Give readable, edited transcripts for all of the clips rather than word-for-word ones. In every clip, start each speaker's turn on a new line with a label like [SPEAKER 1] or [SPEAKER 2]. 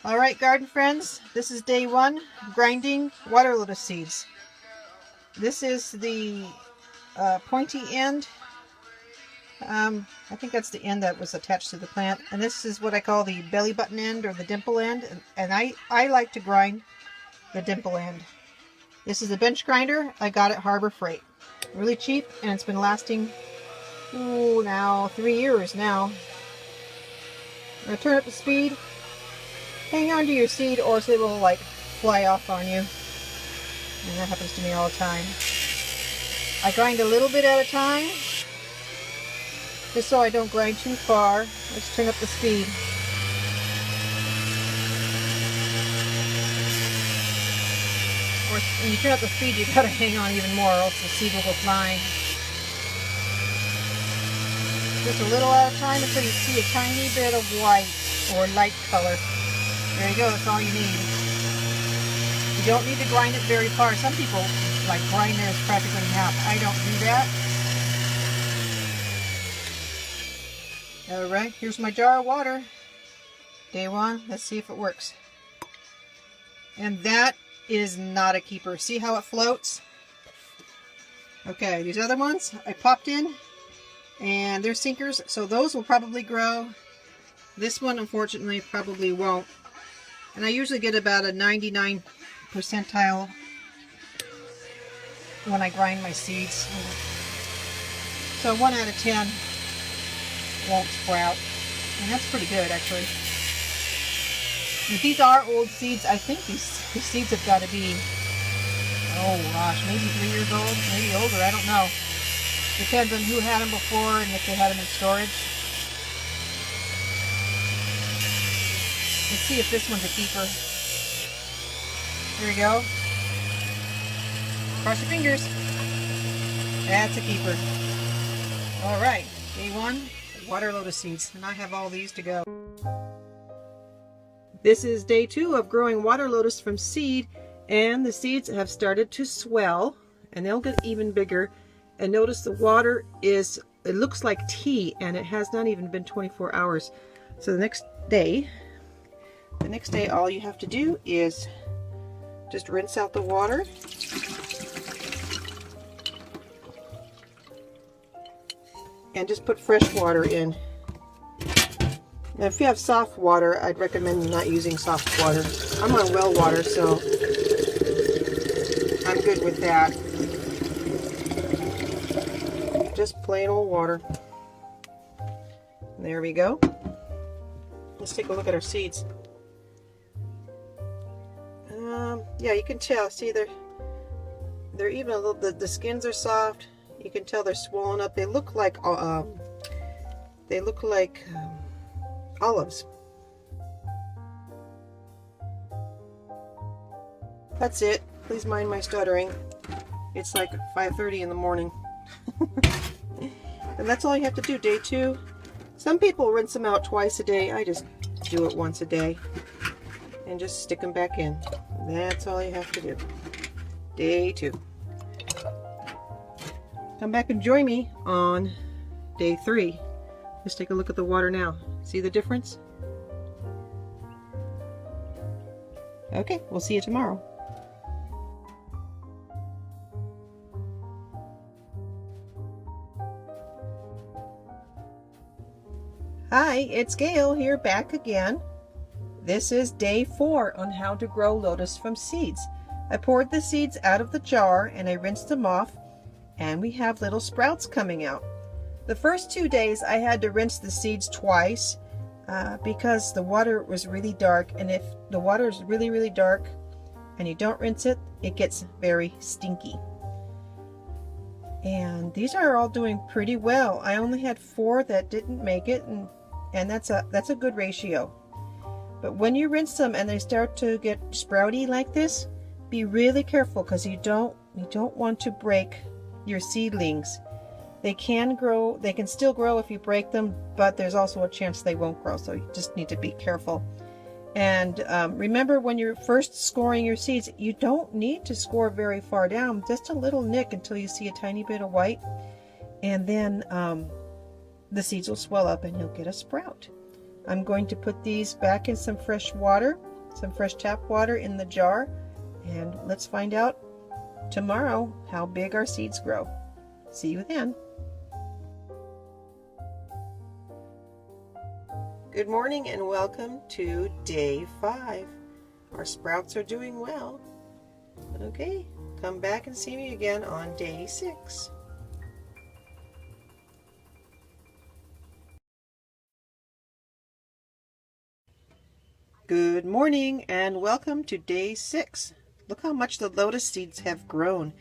[SPEAKER 1] Alright, garden friends, this is day one, grinding water lotus seeds. This is the pointy end. I think that's the end that was attached to the plant. And this is what I call the belly button end or the dimple end. And I like to grind the dimple end. This is a bench grinder. I got it Harbor Freight. Really cheap, and it's been lasting, now 3 years now. I'm going to turn up the speed. Hang on to your seed or else it will like fly off on you. And that happens to me all the time. I grind a little bit at a time, just so I don't grind too far. Let's turn up the speed. Of course, when you turn up the speed, you gotta hang on even more, or else the seed will go flying. Just a little at a time until you see a tiny bit of white or light color. There you go, that's all you need. You don't need to grind it very far. Some people like grind theirs practically in half. I don't do that. Alright, here's my jar of water. Day one, let's see if it works. And that is not a keeper. See how it floats? Okay, these other ones I popped in and they're sinkers, so those will probably grow. This one unfortunately probably won't. And I usually get about a 99 percentile when I grind my seeds. So 1 out of 10 won't sprout. And that's pretty good actually. If these are old seeds, I think these seeds have got to be, oh gosh, maybe 3 years old, maybe older, I don't know. Depends on who had them before and if they had them in storage. Let's see if this one's a keeper. Here we go. Cross your fingers. That's a keeper. Alright, day one, water lotus seeds. And I have all these to go. This is day two of growing water lotus from seed. And the seeds have started to swell. And they'll get even bigger. And notice the water is, it looks like tea. And it has not even been 24 hours. So the next day, all you have to do is just rinse out the water. And just put fresh water in. Now if you have soft water, I'd recommend not using soft water. I'm on well water, so I'm good with that. Just plain old water. There we go. Let's take a look at our seeds. Yeah, you can tell. See, they're even a little. The skins are soft. You can tell they're swollen up. They look like olives. That's it. Please mind my stuttering. It's like 5:30 in the morning. And that's all you have to do. Day two. Some people rinse them out twice a day. I just do it once a day. And just stick them back in. That's all you have to do. Day two. Come back and join me on day three. Let's take a look at the water now. See the difference? Okay, we'll see you tomorrow. Hi, it's Gail here, back again. This is day 4 on how to grow lotus from seeds. I poured the seeds out of the jar and I rinsed them off, and we have little sprouts coming out. The first 2 days I had to rinse the seeds twice because the water was really dark, and if the water is really dark and you don't rinse it, it gets very stinky. And these are all doing pretty well. I only had 4 that didn't make it, and that's a good ratio. But when you rinse them and they start to get sprouty like this, be really careful, because you don't want to break your seedlings. They can grow, they can still grow if you break them, but there's also a chance they won't grow, so you just need to be careful. And remember, when you're first scoring your seeds, you don't need to score very far down, just a little nick until you see a tiny bit of white, and then the seeds will swell up and you'll get a sprout. I'm going to put these back in some fresh water some fresh tap water in the jar, and let's find out tomorrow how big our seeds grow. See you then. Good morning and welcome to day 5. Our sprouts are doing well. Okay, come back and see me again on day 6. Good morning and welcome to day 6. Look how much the lotus seeds have grown.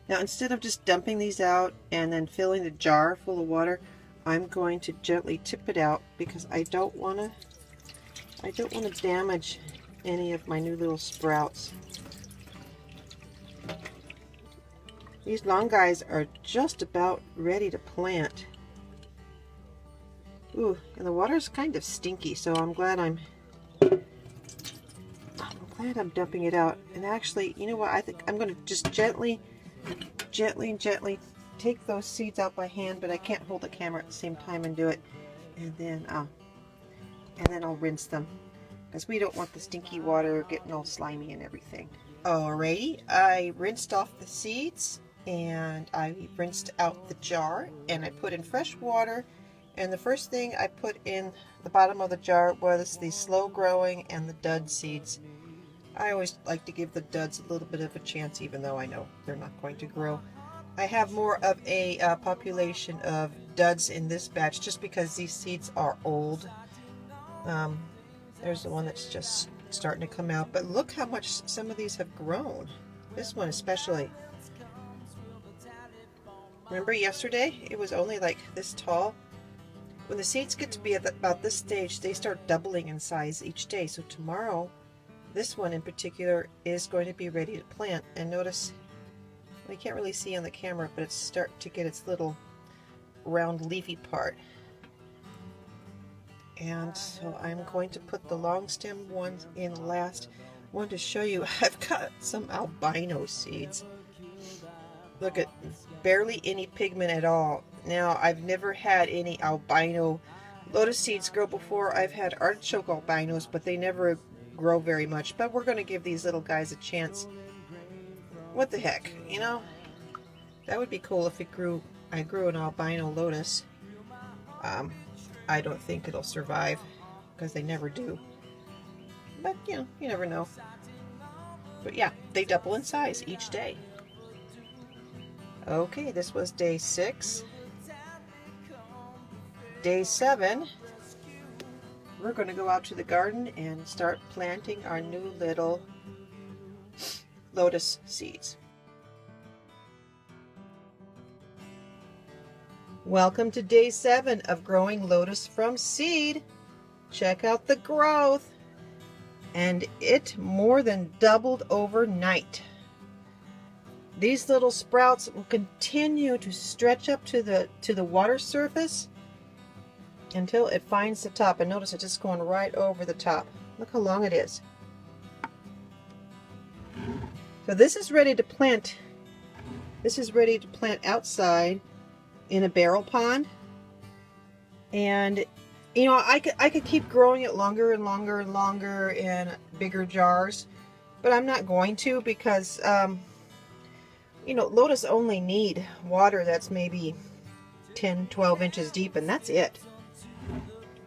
[SPEAKER 1] Now instead of just dumping these out and then filling the jar full of water, I'm going to gently tip it out because I don't want to damage any of my new little sprouts. These long guys are just about ready to plant. Ooh, and the water's kind of stinky, so I'm glad I'm dumping it out. And actually, you know what? I think I'm going to just gently take those seeds out by hand, but I can't hold the camera at the same time and do it. And then I'll rinse them because we don't want the stinky water getting all slimy and everything. Alrighty, I rinsed off the seeds and I rinsed out the jar and I put in fresh water. And the first thing I put in the bottom of the jar was the slow growing and the dud seeds. I always like to give the duds a little bit of a chance, even though I know they're not going to grow. I have more of a population of duds in this batch just because these seeds are old. There's the one that's just starting to come out, but look how much some of these have grown. This one especially. Remember yesterday? It was only like this tall. When the seeds get to be at about this stage, they start doubling in size each day. So tomorrow, this one in particular is going to be ready to plant. And notice, we can't really see on the camera, but it's starting to get its little round leafy part. And so I'm going to put the long stem ones in last. I wanted to show you, I've got some albino seeds. Look at, barely any pigment at all. Now, I've never had any albino lotus seeds grow before. I've had artichoke albinos, but they never grow very much. But we're going to give these little guys a chance. What the heck, you know? That would be cool if I grew an albino lotus. I don't think it'll survive because they never do. But, you know, you never know. But yeah, they double in size each day. Okay, this was day 6. Day 7, we're going to go out to the garden and start planting our new little lotus seeds. Welcome to day 7 of growing lotus from seed. Check out the growth. And it more than doubled overnight. These little sprouts will continue to stretch up to the water surface until it finds the top. And notice it's just going right over the top. Look how long it is. So this is ready to plant. This is ready to plant outside in a barrel pond. And you know, I could keep growing it longer and longer and longer in bigger jars, but I'm not going to because you know, lotus only need water that's maybe 10-12 inches deep, and that's it.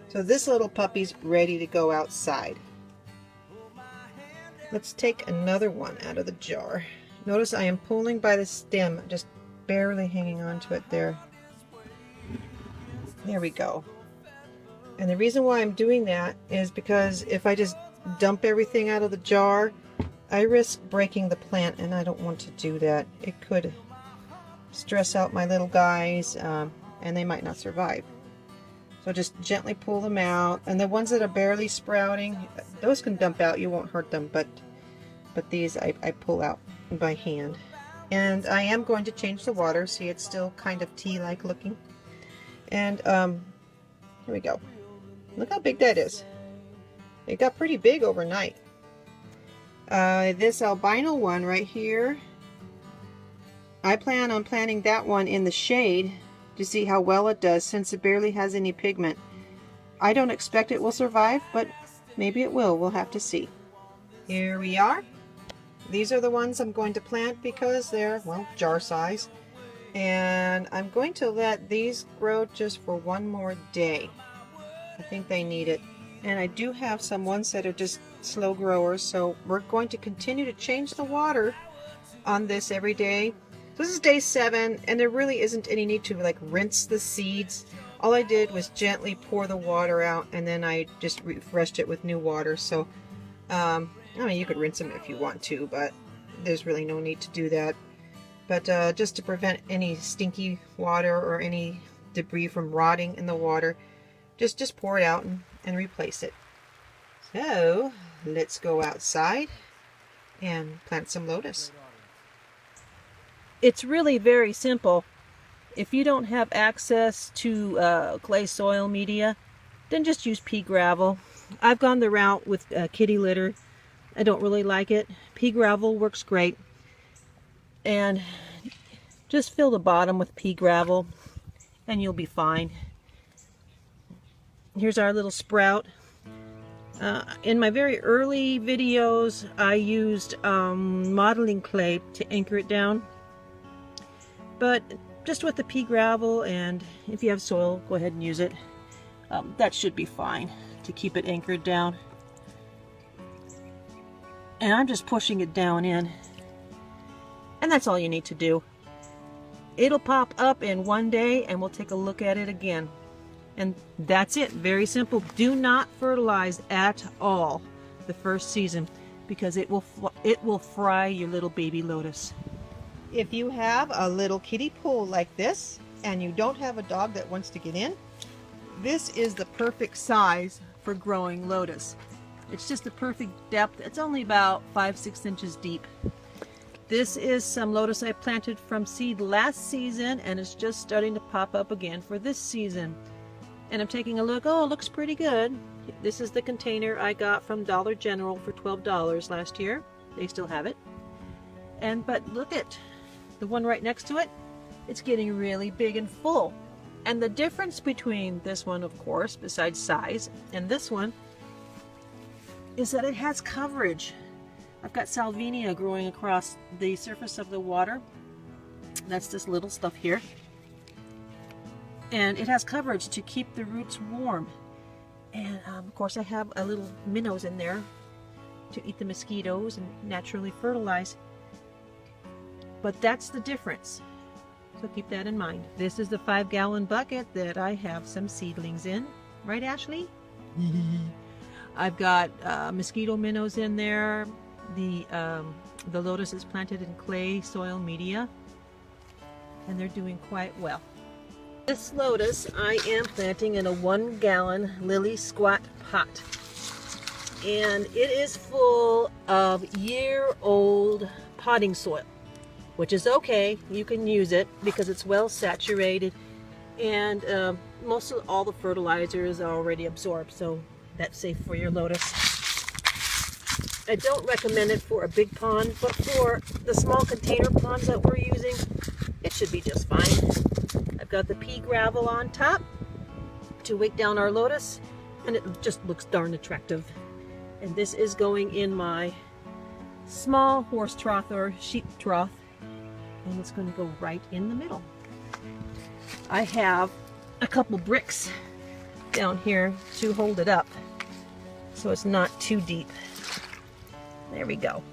[SPEAKER 1] So this little puppy's ready to go outside. Let's take another one out of the jar. Notice I am pulling by the stem, just barely hanging on to it there. There we go. And the reason why I'm doing that is because if I just dump everything out of the jar, I risk breaking the plant, and I don't want to do that. It could stress out my little guys, and they might not survive. So just gently pull them out. And the ones that are barely sprouting, those can dump out. You won't hurt them, but these I pull out by hand. And I am going to change the water. See, it's still kind of tea-like looking. And here we go. Look how big that is. It got pretty big overnight. This albino one right here, I plan on planting that one in the shade to see how well it does since it barely has any pigment. I don't expect it will survive, but maybe it will. We'll have to see. Here we are. These are the ones I'm going to plant because they're, well, jar size. And I'm going to let these grow just for one more day. I think they need it. And I do have some ones that are just slow growers, so we're going to continue to change the water on this every day. This is day 7, and there really isn't any need to like rinse the seeds. All I did was gently pour the water out, and then I just refreshed it with new water. So I mean, you could rinse them if you want to, but there's really no need to do that. But just to prevent any stinky water or any debris from rotting in the water, just pour it out and replace it. So let's go outside and plant some lotus. It's really very simple. If you don't have access to clay soil media, then just use pea gravel. I've gone the route with kitty litter. I don't really like it. Pea gravel works great. And just fill the bottom with pea gravel and you'll be fine. Here's our little sprout. In my very early videos, I used modeling clay to anchor it down. But just with the pea gravel, and if you have soil, go ahead and use it. That should be fine to keep it anchored down. And I'm just pushing it down in. And that's all you need to do. It'll pop up in one day and we'll take a look at it again. And that's it. Very simple. Do not fertilize at all the first season because it will fry your little baby lotus. If you have a little kiddie pool like this and you don't have a dog that wants to get in, this is the perfect size for growing lotus. It's just the perfect depth. It's only about 5-6 inches deep. This is some lotus I planted from seed last season and it's just starting to pop up again for this season. And I'm taking a look. Oh, it looks pretty good. This is the container I got from Dollar General for $12 last year. They still have it. But look at the one right next to it. It's getting really big and full. And the difference between this one, of course, besides size, and this one is that it has coverage. I've got salvinia growing across the surface of the water. That's this little stuff here. And it has coverage to keep the roots warm. And of course I have a little minnows in there to eat the mosquitoes and naturally fertilize. But that's the difference. So keep that in mind. This is the 5-gallon bucket that I have some seedlings in. Right, Ashley? I've got mosquito minnows in there. The lotus is planted in clay soil media. And they're doing quite well. This lotus I am planting in a 1-gallon lily squat pot. And it is full of year-old potting soil, which is okay. You can use it because it's well saturated and most of all the fertilizer is already absorbed, so that's safe for your lotus. I don't recommend it for a big pond, but for the small container ponds that we're using, it should be just fine. I've got the pea gravel on top to weight down our lotus, and it just looks darn attractive. And this is going in my small horse trough or sheep trough, and it's going to go right in the middle. I have a couple bricks down here to hold it up so it's not too deep. There we go.